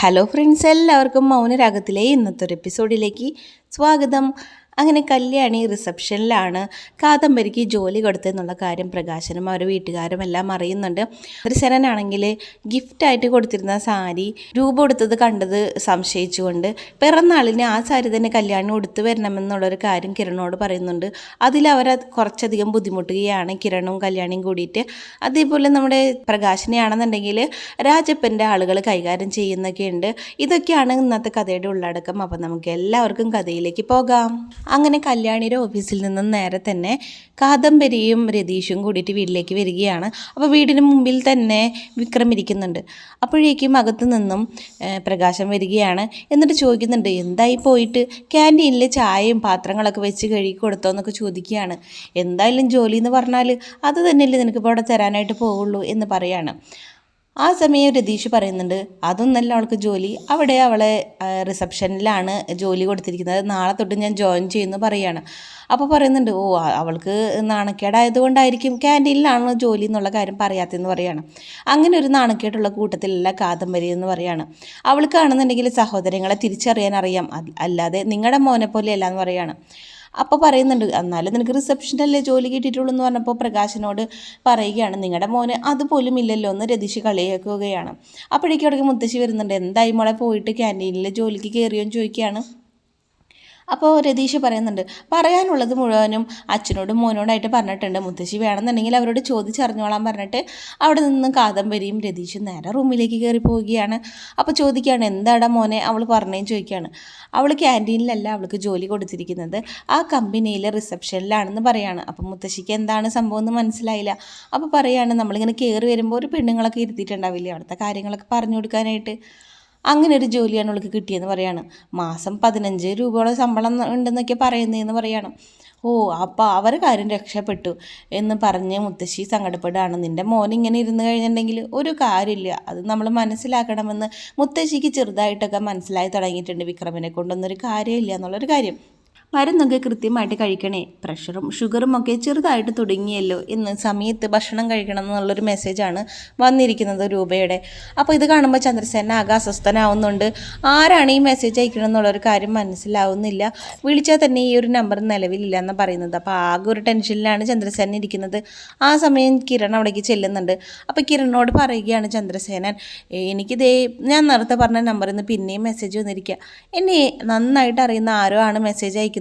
Hello friends, എല്ലാവർക്കും മൗനരാഗത്തിലെ ഇന്നത്തെ ഒരു എപ്പിസോഡിലേക്ക് സ്വാഗതം. അങ്ങനെ കല്യാണി റിസപ്ഷനിലാണ് കാദംബരിക്ക് ജോലി കൊടുത്തെന്നുള്ള കാര്യം പ്രകാശനും അവരുടെ വീട്ടുകാരും എല്ലാം അറിയുന്നുണ്ട്. ചന്ദ്രസേനനാണെങ്കിൽ ഗിഫ്റ്റായിട്ട് കൊടുത്തിരുന്ന സാരി രൂപ കൊടുത്തത് കണ്ടത് സംശയിച്ചുകൊണ്ട് പിറന്നാളിന് ആ സാരി തന്നെ കല്യാണി ഉടുത്ത് വരണമെന്നുള്ളൊരു കാര്യം കിരണോട് പറയുന്നുണ്ട്. അതിലവർ കുറച്ചധികം ബുദ്ധിമുട്ടുകയാണ്, കിരണും കല്യാണിയും കൂടിയിട്ട്. അതേപോലെ നമ്മുടെ പ്രകാശനെയാണെന്നുണ്ടെങ്കിൽ രാജപ്പൻ്റെ ആളുകൾ കൈകാര്യം ചെയ്യുന്നൊക്കെയുണ്ട്. ഇതൊക്കെയാണ് ഇന്നത്തെ കഥയുടെ ഉള്ളടക്കം. അപ്പം നമുക്ക് എല്ലാവർക്കും കഥയിലേക്ക് പോകാം. അങ്ങനെ കല്യാണിയുടെ ഓഫീസിൽ നിന്നും നേരെ തന്നെ കാദംബരിയും രതീഷും കൂടിയിട്ട് വീട്ടിലേക്ക് വരികയാണ്. അപ്പോൾ വീടിന് മുമ്പിൽ തന്നെ വിക്രം ഇരിക്കുന്നുണ്ട്. അപ്പോഴേക്കും അകത്തു നിന്നും പ്രകാശം വരികയാണ്. എന്നിട്ട് ചോദിക്കുന്നുണ്ട്, എന്തായി പോയിട്ട് ക്യാൻറ്റീനിൽ ചായയും പാത്രങ്ങളൊക്കെ വെച്ച് കഴുകി കൊടുത്തോ എന്നൊക്കെ ചോദിക്കുകയാണ്. എന്തായാലും ജോലി എന്ന് പറഞ്ഞാൽ അത് തന്നെയല്ലേ നിനക്കിപ്പോൾ അവിടെ തരാനായിട്ട് പോവുള്ളൂ എന്ന് പറയാണ്. ആ സമയം രതീഷ് പറയുന്നുണ്ട്, അതൊന്നല്ല അവൾക്ക് ജോലി, അവിടെ അവളെ റിസപ്ഷനിലാണ് ജോലി കൊടുത്തിരിക്കുന്നത്, നാളെ തൊട്ട് ഞാൻ ജോയിൻ ചെയ്യുന്നു പറയാണ്. അപ്പോൾ പറയുന്നുണ്ട്, ഓ അവൾക്ക് നാണക്കേടായതുകൊണ്ടായിരിക്കും ക്യാൻറ്റീനിലാണ് ജോലി എന്നുള്ള കാര്യം പറയാത്തതെന്ന് പറയാണ്. അങ്ങനെ ഒരു നാണക്കേട്ടുള്ള കൂട്ടത്തിലല്ല കാദംബരി എന്ന് പറയാണ്. അവൾക്കാണെന്നുണ്ടെങ്കിൽ സഹോദരങ്ങളെ തിരിച്ചറിയാൻ അറിയാം, അല്ലാതെ നിങ്ങളുടെ മോനെ പോലെയല്ല എന്ന് പറയാണ്. അപ്പോൾ പറയുന്നുണ്ട്, എന്നാലും നിനക്ക് റിസപ്ഷനല്ലേ ജോലി കിട്ടിയിട്ടുള്ളൂ എന്ന് പറഞ്ഞപ്പോൾ പ്രകാശനോട് പറയുകയാണ്, നിങ്ങളുടെ മോന് അതുപോലും ഇല്ലല്ലോ എന്ന് രതീഷ് കളിയാക്കുകയാണ്. അപ്പോഴേക്കും അവിടേക്ക് മുത്തശ്ശി വരുന്നുണ്ട്, എന്തായി മോളെ പോയിട്ട് ക്യാൻറ്റീനിൽ ജോലിക്ക് കയറിയോന്ന് ചോദിക്കുകയാണ്. അപ്പോൾ രതീഷ് പറയുന്നുണ്ട്, പറയാനുള്ളത് മുഴുവനും അച്ഛനോടും മോനോടായിട്ട് പറഞ്ഞിട്ടുണ്ട്, മുത്തശ്ശി വേണമെന്നുണ്ടെങ്കിൽ അവരോട് ചോദിച്ചറിഞ്ഞോളാൻ പറഞ്ഞിട്ട് അവിടെ നിന്ന് കാദംബരിയും രതീഷും നേരെ റൂമിലേക്ക് കയറി പോവുകയാണ്. അപ്പോൾ ചോദിക്കുകയാണ്, എന്താടാ മോനെ അവൾ പറഞ്ഞേന്ന് ചോദിക്കുകയാണ്. അവൾ ക്യാൻറ്റീനിലല്ല അവൾക്ക് ജോലി കൊടുത്തിരിക്കുന്നത്, ആ കമ്പനിയിലെ റിസപ്ഷനിലാണെന്ന് പറയാണ്. അപ്പം മുത്തശ്ശിക്ക് എന്താണ് സംഭവം എന്ന് മനസ്സിലായില്ല. അപ്പോൾ പറയാണ്, നമ്മളിങ്ങനെ കയറി വരുമ്പോൾ ഒരു പെണ്ണുങ്ങളൊക്കെ ഇരുത്തിയിട്ടുണ്ടാവില്ലേ അവിടുത്തെ കാര്യങ്ങളൊക്കെ പറഞ്ഞു കൊടുക്കാനായിട്ട്, അങ്ങനെ ഒരു ജോലിയാണ് അവൾക്ക് കിട്ടിയെന്ന് പറയാണ്. മാസം 15 രൂപയോളം ശമ്പളം ഉണ്ടെന്നൊക്കെ പറയുന്നതെന്ന് പറയാണ്. ഓ അപ്പോൾ അവർ കാര്യം രക്ഷപ്പെട്ടു എന്ന് പറഞ്ഞ് മുത്തശ്ശി സങ്കടപ്പെടുകയാണ്. നിൻ്റെ മോൻ ഇങ്ങനെ ഇരുന്ന് കഴിഞ്ഞിട്ടുണ്ടെങ്കിൽ ഒരു കാര്യമില്ല, അത് നമ്മൾ മനസ്സിലാക്കണമെന്ന് മുത്തശ്ശിക്ക് ചെറുതായിട്ടൊക്കെ മനസ്സിലായി തുടങ്ങിയിട്ടുണ്ട്. വിക്രമിനെ കൊണ്ടൊന്നൊരു കാര്യമില്ല എന്നുള്ളൊരു കാര്യം. മരുന്നൊക്കെ കൃത്യമായിട്ട് കഴിക്കണേ, പ്രഷറും ഷുഗറും ഒക്കെ ചെറുതായിട്ട് തുടങ്ങിയല്ലോ, ഇന്ന് സമയത്ത് ഭക്ഷണം കഴിക്കണം എന്നുള്ളൊരു മെസ്സേജാണ് വന്നിരിക്കുന്നത് രൂപയുടെ. അപ്പോൾ ഇത് കാണുമ്പോൾ ചന്ദ്രസേന ആകെ അസ്വസ്ഥനാവുന്നുണ്ട്. ആരാണ് ഈ മെസ്സേജ് അയക്കണം എന്നുള്ളൊരു കാര്യം മനസ്സിലാവുന്നില്ല. വിളിച്ചാൽ തന്നെ ഈ ഒരു നമ്പർ നിലവിലില്ല എന്നാണ് പറയുന്നത്. അപ്പോൾ ആകെ ഒരു ടെൻഷനിലാണ് ചന്ദ്രസേന ഇരിക്കുന്നത്. ആ സമയം കിരൺ അവിടേക്ക് ചെല്ലുന്നുണ്ട്. അപ്പോൾ കിരണോട് പറയുകയാണ് ചന്ദ്രസേനൻ, എനിക്കിതേ ഞാൻ നേരത്തെ പറഞ്ഞ നമ്പറിൽ നിന്ന് പിന്നെയും മെസ്സേജ് വന്നിരിക്കുക, എന്നെ നന്നായിട്ട് അറിയുന്ന ആരോ ആണ് മെസ്സേജ് അയക്കുന്നത്,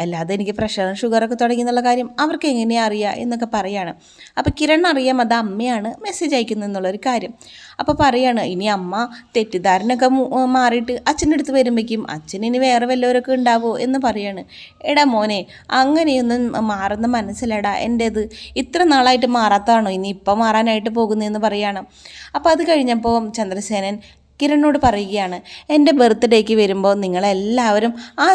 അല്ലാതെ എനിക്ക് പ്രഷറും ഷുഗറൊക്കെ തുടങ്ങി എന്നുള്ള കാര്യം അവർക്ക് എങ്ങനെയാണ് അറിയുക എന്നൊക്കെ പറയാണ്. അപ്പോൾ കിരൺ അറിയാം അത് അമ്മയാണ് മെസ്സേജ് അയക്കുന്നത് എന്നുള്ളൊരു കാര്യം. അപ്പോൾ പറയാണ്, ഇനി അമ്മ തെറ്റിദ്ധാരണയൊക്കെ മാറിയിട്ട് അച്ഛൻ്റെ അടുത്ത് വരുമ്പോഴേക്കും അച്ഛനിനി വേറെ വല്ലവരൊക്കെ ഉണ്ടാവുമോ എന്ന് പറയാണ്. എടാ മോനെ, അങ്ങനെയൊന്നും മാറുന്ന മനസ്സിലടാ എൻ്റേത്, ഇത്ര നാളായിട്ട് മാറാത്തതാണോ ഇനി ഇപ്പം മാറാനായിട്ട് പോകുന്നതെന്ന് പറയാണ്. അപ്പോൾ അത് കഴിഞ്ഞപ്പോൾ ചന്ദ്രസേനൻ കിരണോട് പറയുകയാണ്, എൻ്റെ ബർത്ത്ഡേക്ക് വരുമ്പോൾ നിങ്ങളെല്ലാവരും ആ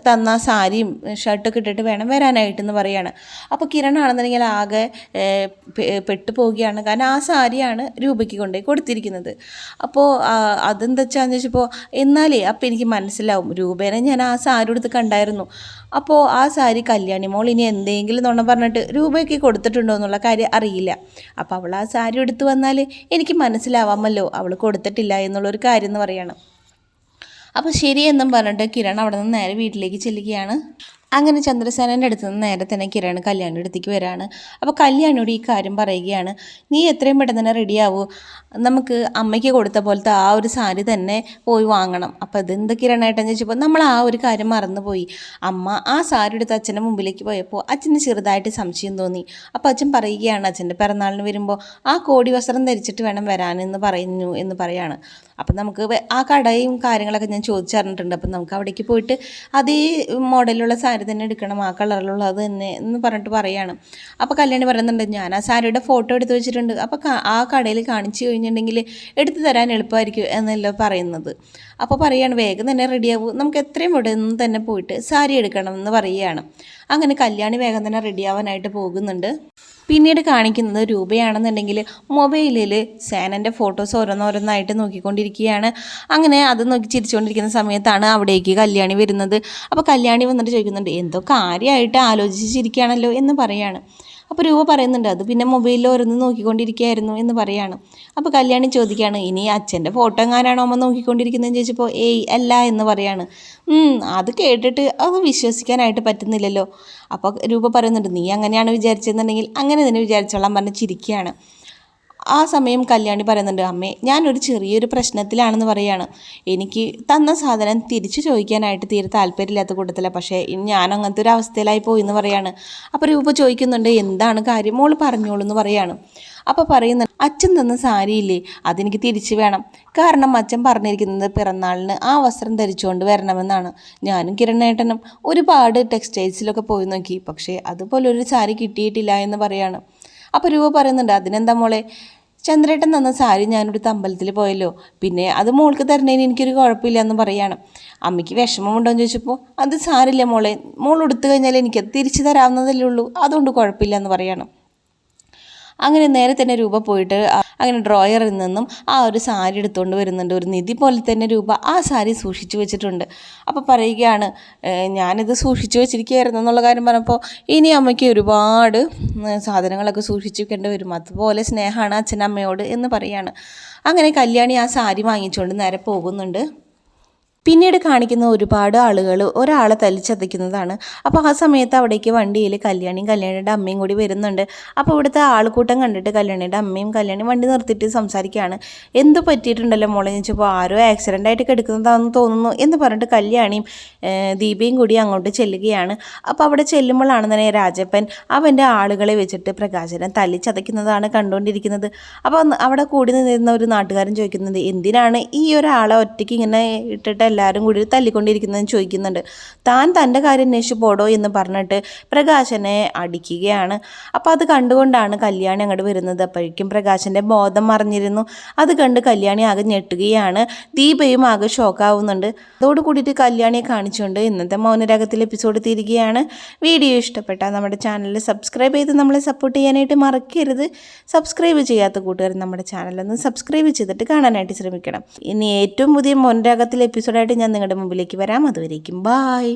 തന്ന സാരിയും ഷർട്ടൊക്കെ ഇട്ടിട്ട് വേണം വരാനായിട്ടെന്ന് പറയാണ്. അപ്പോൾ കിരണാണെന്നുണ്ടെങ്കിൽ ആകെ പെട്ടു പോവുകയാണ്. കാരണം ആ സാരിയാണ് രൂപയ്ക്ക് കൊണ്ടുപോയി കൊടുത്തിരിക്കുന്നത്. അപ്പോൾ അതെന്താ വെച്ചാന്ന് ചോദിച്ചപ്പോൾ, എന്നാലേ അപ്പോൾ എനിക്ക് മനസ്സിലാവും, രൂപേനെ ഞാൻ ആ സാരി എടുത്ത് കണ്ടായിരുന്നു, അപ്പോൾ ആ സാരി കല്യാണി മോൾ ഇനി എന്തെങ്കിലും നുണ പറഞ്ഞിട്ട് രൂപയ്ക്ക് കൊടുത്തിട്ടുണ്ടോ എന്നുള്ള കാര്യം അറിയില്ല. അപ്പോൾ അവൾ ആ സാരി എടുത്ത് വന്നാൽ എനിക്ക് മനസ്സിലാവാമല്ലോ അവൾ കൊടുത്തിട്ടില്ല എന്നുള്ളൊരു കാര്യം എന്ന് പറയണം. അപ്പോൾ ശരിയെന്നും പറഞ്ഞിട്ട് കിരൺ അവിടെ നിന്ന് നേരെ വീട്ടിലേക്ക് ചെല്ലുകയാണ്. അങ്ങനെ ചന്ദ്രസേനൻ്റെ അടുത്ത് നിന്ന് നേരെ തന്നെ കിരൺ കല്യാണിയുടെ അടുത്തേക്ക് വരാണ്. അപ്പോൾ കല്യാണിയോട് ഈ കാര്യം പറയുകയാണ്, നീ എത്രയും പെട്ടെന്ന് തന്നെ റെഡിയാവൂ, നമുക്ക് അമ്മയ്ക്ക് കൊടുത്ത പോലത്തെ ആ ഒരു സാരി തന്നെ പോയി വാങ്ങണം. അപ്പോൾ ഇതെന്ത് കിരണായിട്ടെന്ന് ചോദിച്ചപ്പോൾ, നമ്മൾ ആ ഒരു കാര്യം മറന്നുപോയി, അമ്മ ആ സാരി എടുത്ത് അച്ഛൻ്റെ മുമ്പിലേക്ക് പോയപ്പോൾ അച്ഛന് ചെറുതായിട്ട് സംശയം തോന്നി. അപ്പോൾ അച്ഛൻ പറയുകയാണ്, അച്ഛൻ്റെ പിറന്നാളിന് വരുമ്പോൾ ആ കോടി വസ്ത്രം ധരിച്ചിട്ട് വേണം വരാനെന്ന് പറയുന്നു എന്ന് പറയാണ്. അപ്പം നമുക്ക് ആ കടയും കാര്യങ്ങളൊക്കെ ഞാൻ ചോദിച്ചറിഞ്ഞിട്ടുണ്ട്, അപ്പം നമുക്ക് അവിടേക്ക് പോയിട്ട് അതേ മോഡലുള്ള സാരി തന്നെ എടുക്കണം, ആ കളറിലുള്ളത് തന്നെ എന്ന് പറഞ്ഞിട്ട് പറയാണ്. അപ്പോൾ കല്യാണി പറയുന്നുണ്ട്, ഞാൻ ആ സാരിയുടെ ഫോട്ടോ എടുത്ത് വെച്ചിട്ടുണ്ട്, അപ്പോൾ ആ കടയിൽ കാണിച്ചു കഴിഞ്ഞിട്ടുണ്ടെങ്കിൽ എടുത്തു തരാൻ എളുപ്പമായിരിക്കും എന്നല്ല പറയുന്നത്. അപ്പോൾ പറയുകയാണ്, വേഗം തന്നെ റെഡിയാവും, നമുക്ക് എത്രയും ഇവിടെ നിന്ന് തന്നെ പോയിട്ട് സാരി എടുക്കണം എന്ന് പറയുകയാണ്. അങ്ങനെ കല്യാണി വേഗം തന്നെ റെഡിയാവാനായിട്ട് പോകുന്നുണ്ട്. പിന്നീട് കാണിക്കുന്നത് രൂപയാണെന്നുണ്ടെങ്കിൽ മൊബൈലിൽ സേനൻ്റെ ഫോട്ടോസ് ഓരോന്നോരോന്നായിട്ട് നോക്കിക്കൊണ്ടിരിക്കുകയാണ്. അങ്ങനെ അത് നോക്കി ചിരിച്ചുകൊണ്ടിരിക്കുന്ന സമയത്താണ് അവിടേക്ക് കല്യാണി വരുന്നത്. അപ്പോൾ കല്യാണി വന്നിട്ട് ചോദിക്കുന്നുണ്ട്, എന്തോ കാര്യമായിട്ട് ആലോചിച്ചിരിക്കുകയാണല്ലോ എന്ന് പറയാണ്. അപ്പോൾ രൂപ പറയുന്നുണ്ട് അത് പിന്നെ മൊബൈലിൽ ഓരോന്ന് നോക്കിക്കൊണ്ടിരിക്കുകയായിരുന്നു എന്ന് പറയാണ്. അപ്പോൾ കല്യാണി ചോദിക്കുകയാണ് ഇനി അച്ഛൻ്റെ ഫോട്ടോ എങ്ങാനാണോ അമ്മ നോക്കിക്കൊണ്ടിരിക്കുന്നതെന്ന് ചോദിച്ചപ്പോൾ ഏയ് അല്ല എന്ന് പറയാണ്. അത് കേട്ടിട്ട് അത് വിശ്വസിക്കാനായിട്ട് പറ്റുന്നില്ലല്ലോ. അപ്പോൾ രൂപ പറയുന്നുണ്ട് നീ അങ്ങനെയാണ് വിചാരിച്ചതെന്നുണ്ടെങ്കിൽ അങ്ങനെ തന്നെ വിചാരിച്ചോളാം പറഞ്ഞ് ചിരിക്കുകയാണ്. ആ സമയം കല്യാണി പറയുന്നുണ്ട് അമ്മേ ഞാനൊരു ചെറിയൊരു പ്രശ്നത്തിലാണെന്ന് പറയാണ്. എനിക്ക് തന്ന സാധനം തിരിച്ചു ചോദിക്കാനായിട്ട് തീരെ താല്പര്യമില്ലാത്ത കൂട്ടത്തിലാണ്, പക്ഷേ ഞാൻ അങ്ങനത്തെ ഒരു അവസ്ഥയിലായി പോയി എന്ന് പറയാണ്. അപ്പോൾ രൂപ ചോദിക്കുന്നുണ്ട് എന്താണ് കാര്യം, മോള് പറഞ്ഞോളൂ എന്ന് പറയാണ്. അപ്പോൾ പറയുന്നുണ്ട് അച്ഛൻ തന്ന സാരിയില്ലേ അതെനിക്ക് തിരിച്ചു വേണം, കാരണം അച്ഛൻ പറഞ്ഞിരിക്കുന്നത് പിറന്നാളിന് ആ വസ്ത്രം ധരിച്ചുകൊണ്ട് വരണമെന്നാണ്. ഞാനും കിരണേട്ടനും ഒരുപാട് ടെക്സ്റ്റൈൽസിലൊക്കെ പോയി നോക്കി, പക്ഷേ അതുപോലൊരു സാരി കിട്ടിയിട്ടില്ല എന്ന് പറയാണ്. അപ്പോൾ രൂപ പറയുന്നുണ്ട് അതിനെന്താ മോളെ, ചന്ദ്രേട്ടൻ തന്ന സാരി ഞാനൊരു അമ്പലത്തിൽ പോയല്ലോ, പിന്നെ അത് മോൾക്ക് തരണേന് എനിക്കൊരു കുഴപ്പമില്ല എന്ന് പറയാണ്. അമ്മയ്ക്ക് വിഷമമുണ്ടോ എന്ന് ചോദിച്ചപ്പോൾ അത് സാരില്ല മോളെ, മോൾ എടുത്തു കഴിഞ്ഞാൽ എനിക്കത് തിരിച്ചു തരാവുന്നതല്ലേ ഉള്ളൂ, അതുകൊണ്ട് കുഴപ്പമില്ല എന്ന് പറയാണ്. അങ്ങനെ നേരെ തന്നെ രൂപ പോയിട്ട് അങ്ങനെ ഡ്രോയറിൽ നിന്നും ആ ഒരു സാരി എടുത്തുകൊണ്ട് വരുന്നുണ്ട്. ഒരു നിധി പോലെ തന്നെ രൂപ ആ സാരി സൂക്ഷിച്ചു വെച്ചിട്ടുണ്ട്. അപ്പോൾ പറയുകയാണ് ഞാനിത് സൂക്ഷിച്ചു വെച്ചിരിക്കുകയായിരുന്നു എന്നുള്ള കാര്യം പറഞ്ഞപ്പോൾ ഇനി അമ്മയ്ക്ക് ഒരുപാട് സാധനങ്ങളൊക്കെ സൂക്ഷിച്ചു വെക്കേണ്ടി വരും, അതുപോലെ സ്നേഹമാണ് അച്ഛനമ്മയോട് എന്ന് പറയാണ്. അങ്ങനെ കല്യാണി ആ സാരി വാങ്ങിച്ചുകൊണ്ട് നേരെ പോകുന്നുണ്ട്. പിന്നീട് കാണിക്കുന്ന ഒരുപാട് ആളുകൾ ഒരാളെ തല്ലിച്ചതയ്ക്കുന്നതാണ്. അപ്പോൾ ആ സമയത്ത് അവിടേക്ക് വണ്ടിയിൽ കല്യാണിയുടെ അമ്മയും കൂടി വരുന്നുണ്ട്. അപ്പോൾ ഇവിടുത്തെ ആൾക്കൂട്ടം കണ്ടിട്ട് കല്യാണിയുടെ അമ്മയും കല്യാണി വണ്ടി നിർത്തിയിട്ട് സംസാരിക്കുകയാണ്. എന്ത് പറ്റിയിട്ടുണ്ടല്ലോ മോളെ എന്ന് ചോദിച്ചപ്പോൾ ആരോ ആക്സിഡൻ്റ് ആയിട്ട് കിടക്കുന്നതാണെന്ന് തോന്നുന്നു എന്ന് പറഞ്ഞിട്ട് കല്യാണിയും ദീപയും കൂടി അങ്ങോട്ട് ചെല്ലുകയാണ്. അപ്പോൾ അവിടെ ചെല്ലുമ്പോഴാണ് തന്നെ രാജപ്പൻ അവൻ്റെ ആളുകളെ വെച്ചിട്ട് പ്രകാശനെ തല്ലിച്ചതയ്ക്കുന്നതാണ് കണ്ടുകൊണ്ടിരിക്കുന്നത്. അപ്പോൾ അവിടെ കൂടി നിന്നിരുന്ന ഒരു നാട്ടുകാരൻ ചോദിക്കുന്നത് എന്തിനാണ് ഈ ഒരാളെ ഒറ്റയ്ക്ക് ഇങ്ങനെ ഇട്ടിട്ട് എല്ലാവരും കൂടി തല്ലിക്കൊണ്ടിരിക്കുന്നതെന്ന് ചോദിക്കുന്നുണ്ട്. താൻ തൻ്റെ കാര്യം അന്വേഷിച്ച് പോടോ എന്ന് പറഞ്ഞിട്ട് പ്രകാശനെ അടിക്കുകയാണ്. അപ്പോൾ അത് കണ്ടുകൊണ്ടാണ് കല്യാണി അങ്ങോട്ട് വരുന്നത്. അപ്പോഴേക്കും പ്രകാശൻ്റെ ബോധം മറിഞ്ഞിരുന്നു. അത് കണ്ട് കല്യാണി ആകെ ഞെട്ടുകയാണ്. ദീപയും ആകെ ഷോക്കാവുന്നുണ്ട്. അതോട് കൂടിയിട്ട് കല്യാണിയെ കാണിച്ചുകൊണ്ട് ഇന്നത്തെ മൗനരാഗത്തിൽ എപ്പിസോഡ് തീരുകയാണ്. വീഡിയോ ഇഷ്ടപ്പെട്ടാൽ നമ്മുടെ ചാനൽ സബ്സ്ക്രൈബ് ചെയ്ത് നമ്മളെ സപ്പോർട്ട് ചെയ്യാനായിട്ട് മറക്കരുത്. സബ്സ്ക്രൈബ് ചെയ്യാത്ത കൂട്ടുകാർ നമ്മുടെ ചാനലൊന്ന് സബ്സ്ക്രൈബ് ചെയ്തിട്ട് കാണാനായിട്ട് ശ്രമിക്കണം. ഇനി ഏറ്റവും പുതിയ മൗനരാഗത്തിൽ എപ്പിസോഡായിട്ട് ഞാൻ നിങ്ങളുടെ മുമ്പിലേക്ക് വരാം. അതുവരേക്കും ബായ്.